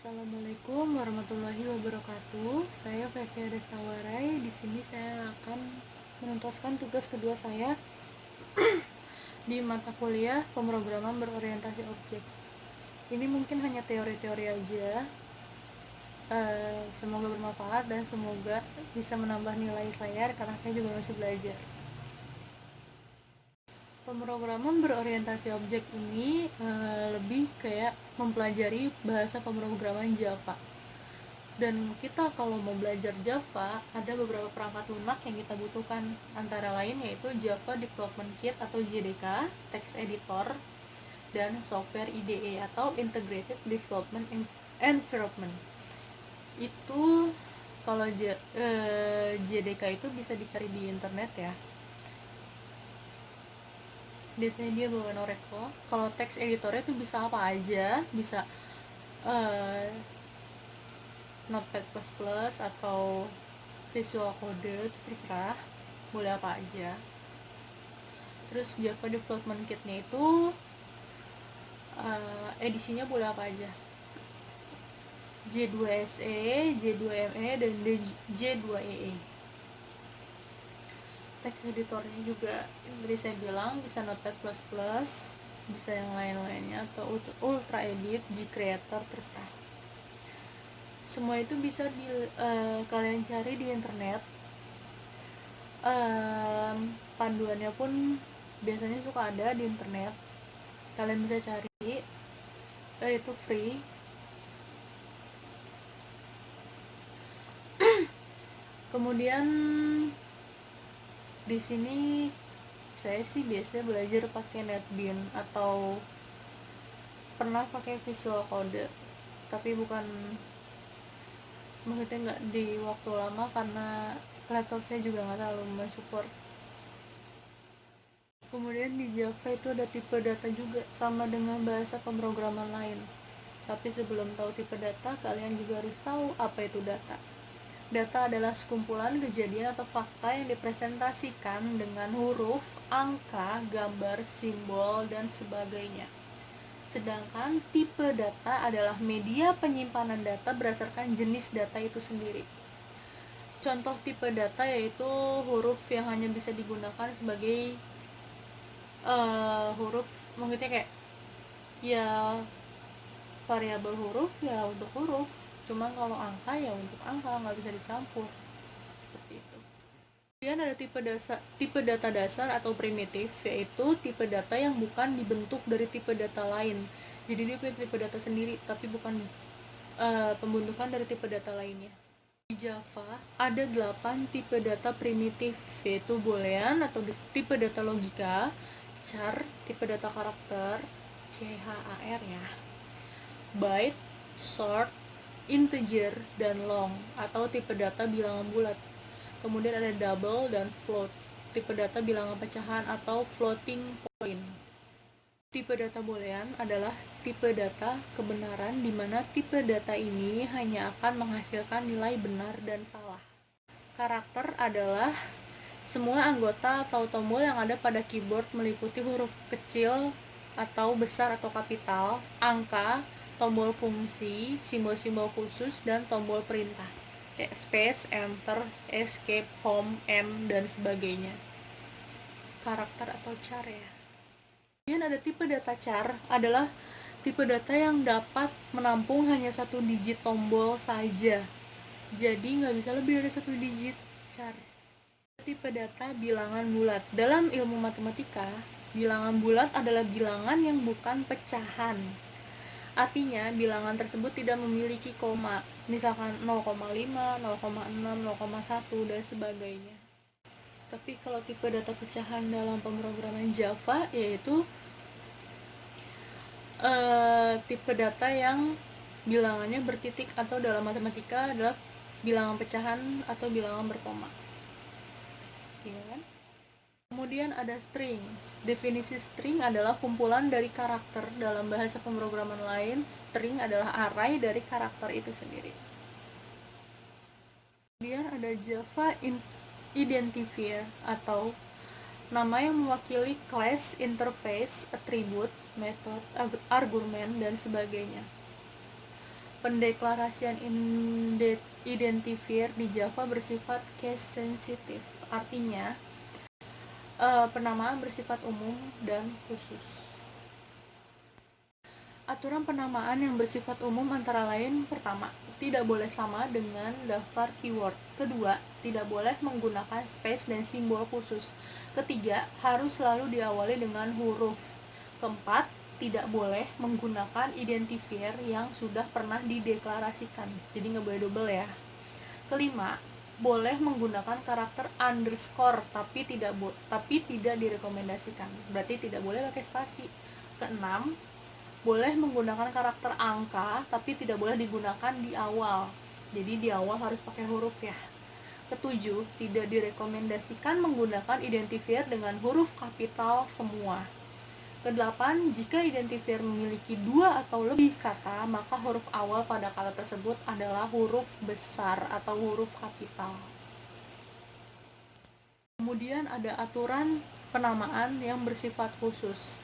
Assalamualaikum warahmatullahi wabarakatuh. Saya Fevia Destawarai. Di sini saya akan menuntaskan tugas kedua saya di mata kuliah pemrograman berorientasi objek. Ini mungkin hanya teori-teori aja. Semoga bermanfaat dan semoga bisa menambah nilai saya karena saya juga masih belajar. Pemrograman berorientasi objek ini lebih kayak mempelajari bahasa pemrograman Java. Dan kita kalau mau belajar Java, ada beberapa perangkat lunak yang kita butuhkan, antara lain yaitu Java Development Kit atau JDK, Text Editor, dan Software IDE atau Integrated Development Environment. Itu kalau JDK itu bisa dicari di internet ya. Biasanya dia bawain Oracle. Kalau text editornya itu bisa apa aja, bisa Notepad++ atau Visual Code, terserah, boleh apa aja. Terus Java Development Kit-nya itu edisinya boleh apa aja, J2SE, J2ME, dan J2EE. Text editornya juga tadi saya bilang bisa Notepad++, bisa yang lain-lainnya, atau Ultra Edit, Gcreator, terserah. Semua itu bisa kalian cari di internet. Panduannya pun biasanya suka ada di internet, kalian bisa cari, itu free. Kemudian di sini saya sih biasanya belajar pakai NetBeans atau pernah pakai Visual Code, tapi bukan, maksudnya nggak di waktu lama karena laptop saya juga nggak terlalu mensupport. Kemudian di Java itu ada tipe data juga, sama dengan bahasa pemrograman lain. Tapi sebelum tahu tipe data, kalian juga harus tahu apa itu data. Data adalah sekumpulan kejadian atau fakta yang dipresentasikan dengan huruf, angka, gambar, simbol, dan sebagainya. Sedangkan tipe data adalah media penyimpanan data berdasarkan jenis data itu sendiri. Contoh tipe data yaitu huruf yang hanya bisa digunakan sebagai huruf, maksudnya kayak ya variabel huruf ya untuk huruf, cuma kalau angka ya untuk angka, nggak bisa dicampur, seperti itu. Kemudian ada tipe data dasar atau primitif, yaitu tipe data yang bukan dibentuk dari tipe data lain. Jadi dia punya tipe data sendiri, tapi bukan pembentukan dari tipe data lainnya. Di Java ada 8 tipe data primitif, yaitu boolean atau tipe data logika, char, tipe data karakter, char ya, byte, short, integer, dan long atau tipe data bilangan bulat. Kemudian ada double dan float, tipe data bilangan pecahan atau floating point. Tipe data boolean adalah tipe data kebenaran di mana tipe data ini hanya akan menghasilkan nilai benar dan salah. Karakter adalah semua anggota atau tombol yang ada pada keyboard meliputi huruf kecil atau besar atau kapital, angka, tombol fungsi, simbol-simbol khusus, dan tombol perintah kayak space, enter, escape, home, M, dan sebagainya. Karakter atau char ya. Kemudian ada tipe data char, adalah tipe data yang dapat menampung hanya satu digit tombol saja. Jadi nggak bisa lebih dari satu digit char. Tipe data bilangan bulat. Dalam ilmu matematika, bilangan bulat adalah bilangan yang bukan pecahan. Artinya, bilangan tersebut tidak memiliki koma, misalkan 0,5, 0,6, 0,1, dan sebagainya. Tapi kalau tipe data pecahan dalam pemrograman Java, yaitu tipe data yang bilangannya bertitik, atau dalam matematika adalah bilangan pecahan atau bilangan berkoma. Iya kan? Kemudian ada strings. Definisi string adalah kumpulan dari karakter. Dalam bahasa pemrograman lain, string adalah array dari karakter itu sendiri. Kemudian ada Java identifier atau nama yang mewakili class, interface, attribute, method, argumen, dan sebagainya. Pendeklarasian identifier di Java bersifat case sensitif, artinya penamaan bersifat umum dan khusus. Aturan penamaan yang bersifat umum antara lain: pertama, tidak boleh sama dengan daftar keyword. Kedua, tidak boleh menggunakan space dan simbol khusus. Ketiga, harus selalu diawali dengan huruf. Keempat, tidak boleh menggunakan identifier yang sudah pernah dideklarasikan, jadi nggak boleh double ya. Kelima, boleh menggunakan karakter underscore tapi tidak direkomendasikan, berarti tidak boleh pakai spasi. Keenam, boleh menggunakan karakter angka tapi tidak boleh digunakan di awal, jadi di awal harus pakai huruf ya. Ketujuh, tidak direkomendasikan menggunakan identifier dengan huruf kapital semua. Kedelapan, jika identifier memiliki 2 atau lebih kata, maka huruf awal pada kata tersebut adalah huruf besar atau huruf kapital. Kemudian ada aturan penamaan yang bersifat khusus,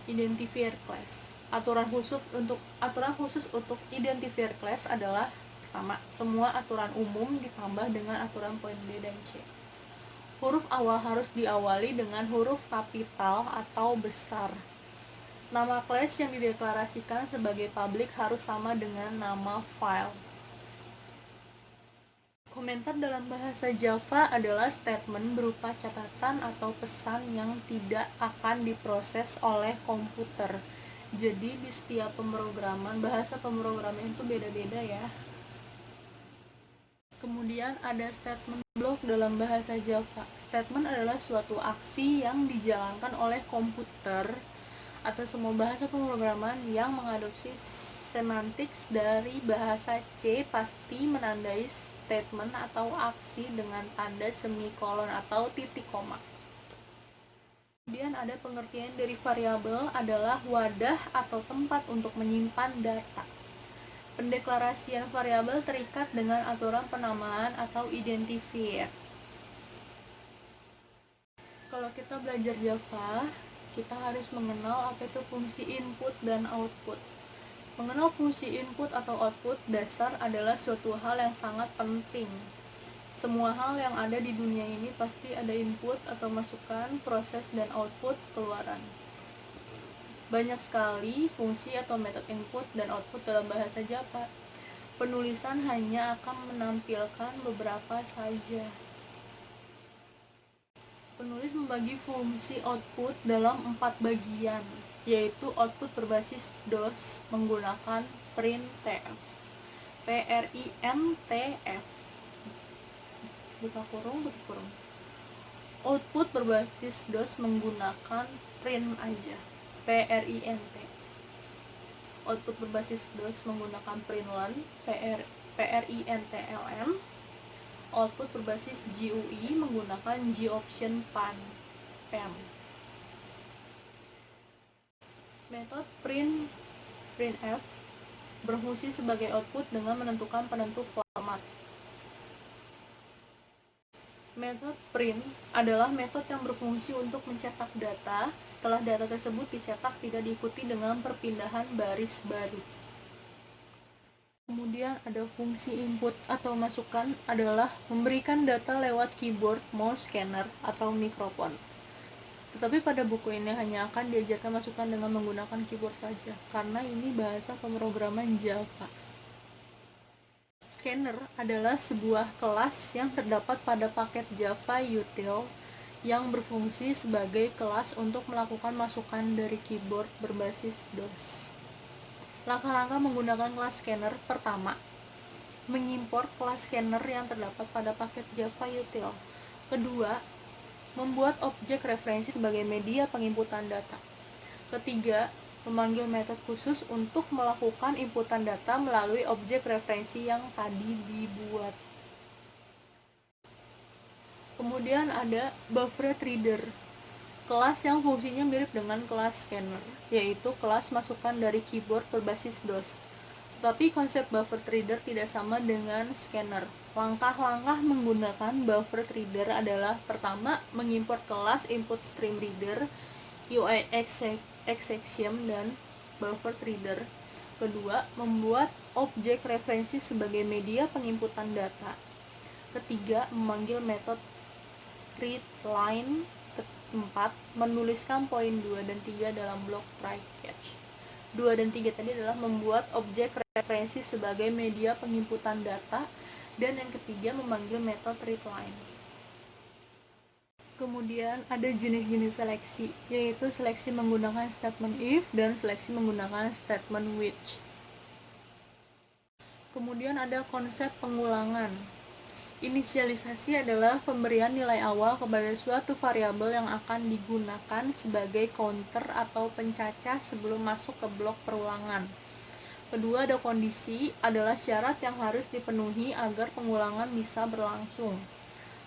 identifier class. Aturan khusus untuk identifier class adalah: pertama, semua aturan umum ditambah dengan aturan poin B dan C. Huruf awal harus diawali dengan huruf kapital atau besar. Nama kelas yang dideklarasikan sebagai public harus sama dengan nama file. Komentar dalam bahasa Java adalah statement berupa catatan atau pesan yang tidak akan diproses oleh komputer. Jadi di setiap bahasa pemrograman itu beda-beda ya. Kemudian ada statement block dalam bahasa Java. Statement adalah suatu aksi yang dijalankan oleh komputer atau semua bahasa pemrograman yang mengadopsi semantik dari bahasa C pasti menandai statement atau aksi dengan tanda semikolon atau titik koma. Kemudian ada pengertian dari variabel adalah wadah atau tempat untuk menyimpan data. Pendeklarasian variabel terikat dengan aturan penamaan atau identifier. Kalau kita belajar Java, kita harus mengenal apa itu fungsi input dan output. Mengenal fungsi input atau output dasar adalah suatu hal yang sangat penting. Semua hal yang ada di dunia ini pasti ada input atau masukan, proses, dan output keluaran. Banyak sekali fungsi atau metode input dan output dalam bahasa Java. Penulisan hanya akan menampilkan beberapa saja. Penulis membagi fungsi output dalam 4 bagian, yaitu output berbasis DOS menggunakan printf, printf, buka kurung, tutup kurung. Output berbasis DOS menggunakan print aja, print. Output berbasis DOS menggunakan println, println. Output berbasis GUI menggunakan GOption PAN, PAM. Metode printf berfungsi sebagai output dengan menentukan penentu format. Metode print adalah metode yang berfungsi untuk mencetak data. Setelah data tersebut dicetak, tidak diikuti dengan perpindahan baris baru. Kemudian ada fungsi input atau masukan adalah memberikan data lewat keyboard, mouse, scanner, atau mikrofon. Tetapi pada buku ini hanya akan diajarkan masukan dengan menggunakan keyboard saja, karena ini bahasa pemrograman Java. Scanner adalah sebuah kelas yang terdapat pada paket Java util yang berfungsi sebagai kelas untuk melakukan masukan dari keyboard berbasis DOS. Langkah-langkah menggunakan kelas scanner: pertama, mengimport kelas scanner yang terdapat pada paket Java util. Kedua, membuat objek referensi sebagai media penginputan data. Ketiga, memanggil metode khusus untuk melakukan inputan data melalui objek referensi yang tadi dibuat. Kemudian ada buffered reader, kelas yang fungsinya mirip dengan kelas scanner, yaitu kelas masukan dari keyboard berbasis DOS. Tapi konsep buffered reader tidak sama dengan scanner. Langkah-langkah menggunakan buffered reader adalah: pertama, mengimport kelas input stream reader, UI exception dan buffered reader. Kedua, membuat objek referensi sebagai media penginputan data. Ketiga, memanggil metode readLine. Keempat, menuliskan poin 2 dan 3 dalam blok try catch. 2 dan 3 tadi adalah membuat objek referensi sebagai media penginputan data, dan yang ketiga memanggil metode readLine. Kemudian ada jenis-jenis seleksi, yaitu seleksi menggunakan statement if dan seleksi menggunakan statement which. Kemudian ada konsep pengulangan. Inisialisasi adalah pemberian nilai awal kepada suatu variabel yang akan digunakan sebagai counter atau pencacah sebelum masuk ke blok perulangan. Kedua, ada kondisi, adalah syarat yang harus dipenuhi agar pengulangan bisa berlangsung.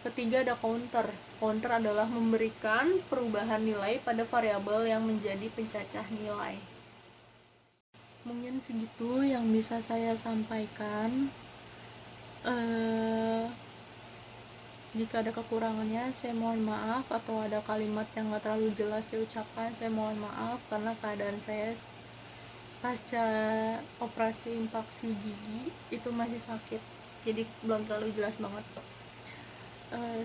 Ketiga, ada counter. Counter adalah memberikan perubahan nilai pada variabel yang menjadi pencacah nilai. Mungkin segitu yang bisa saya sampaikan. Jika ada kekurangannya, saya mohon maaf, atau ada kalimat yang gak terlalu jelas saya ucapkan, saya mohon maaf, karena keadaan saya pasca operasi impaksi gigi itu masih sakit, jadi belum terlalu jelas banget.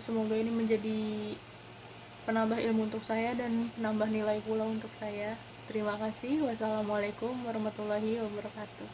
Semoga ini menjadi penambah ilmu untuk saya dan penambah nilai pula untuk saya. Terima kasih. Wassalamualaikum warahmatullahi wabarakatuh.